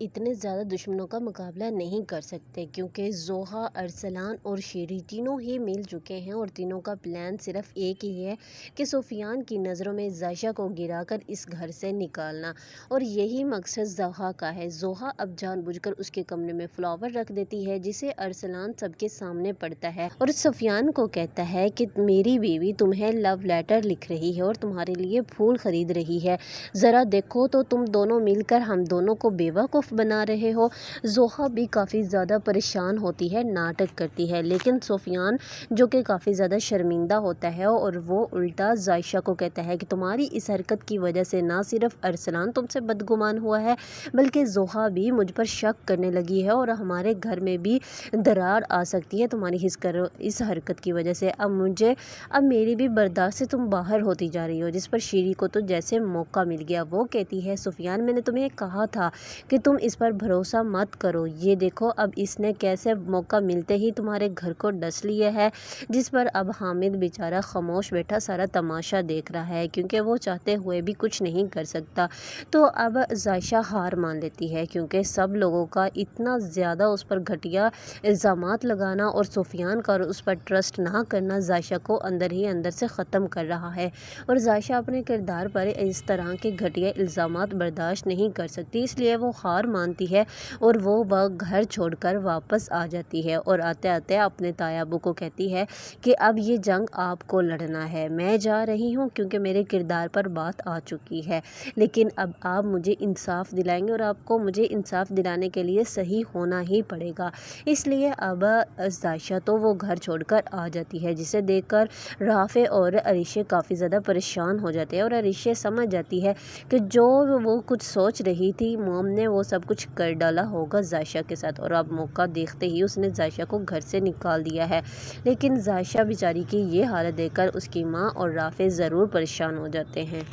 इतने ज़्यादा दुश्मनों का मुकाबला नहीं कर सकते, क्योंकि ज़ोहा, अरसलान और शेरी तीनों ही मिल चुके हैं और तीनों का प्लान सिर्फ एक ही है कि सुफियान की नज़रों में ज़ायशा को गिराकर इस घर से निकालना। और यही मकसद ज़ोहा का है। ज़ोहा अब जानबूझकर उसके कमरे में फ्लावर रख देती है, जिसे अरसलान सबके सामने पढ़ता है और सुफियान को कहता है कि मेरी बीवी तुम्हें लव लेटर लिख रही है और तुम्हारे लिए फूल खरीद रही है, ज़रा देखो तो तुम दोनों मिलकर हम दोनों को बेवकूफ़ बना रहे हो। ज़ोहा भी काफ़ी ज़्यादा परेशान होती है, नाटक करती है, लेकिन सुफियान जो कि काफ़ी ज़्यादा शर्मिंदा होता है और वो उल्टा ज़ायशा को कहता है कि तुम्हारी इस हरकत की वजह से ना सिर्फ अरसलान तुमसे बदगुमान हुआ है, बल्कि ज़ोहा भी मुझ पर शक करने लगी है और हमारे घर में भी दरार आ सकती है तुम्हारी इस हरकत की वजह से। अब मेरी भी बर्दाश्त से तुम बाहर होती जा रही हो। जिस पर शीरी को तो जैसे मौका मिल गया। वो कहती है, सुफियान मैंने तुम्हें कहा था कि तुम इस पर भरोसा मत करो, ये देखो अब इसने कैसे मौका मिलते ही तुम्हारे घर को डस लिया है। जिस पर अब हामिद बेचारा खामोश बैठा सारा तमाशा देख रहा है, क्योंकि वो चाहते हुए भी कुछ नहीं कर सकता। तो अब ज़ायशा हार मान लेती है, क्योंकि सब लोगों का इतना ज़्यादा उस पर घटिया इल्ज़ामात लगाना और सुफियान का उस पर ट्रस्ट ना करना ज़ायशा को अंदर ही अंदर से ख़त्म कर रहा है। और ज़ायशा अपने किरदार पर इस तरह के घटिया इल्ज़ामात बर्दाश्त नहीं कर सकती, इसलिए वो हार मानती है और वह घर छोड़कर वापस आ जाती है और आते आते अपने तायाबू को कहती है कि अब ये जंग आपको लड़ना है, मैं जा रही हूँ क्योंकि मेरे किरदार पर बात आ चुकी है, लेकिन अब आप मुझे इंसाफ दिलाएंगे और आपको मुझे इंसाफ दिलाने के लिए सही होना ही पड़ेगा। इसलिए अब ज़ायशा तो वो घर छोड़कर आ जाती है, जिसे देखकर राफ़े और अरीशे काफ़ी ज़्यादा परेशान हो जाते हैं और अरीशे समझ जाती है कि जो वो कुछ सोच रही थी मॉम ने वो सब कुछ कर डाला होगा ज़ायशा के साथ, और अब मौका देखते ही उसने ज़ायशा को घर से निकाल दिया है। लेकिन ज़ायशा बेचारी की ये हालत देखकर उसकी माँ और राफ़े ज़रूर परेशान हो जाते हैं।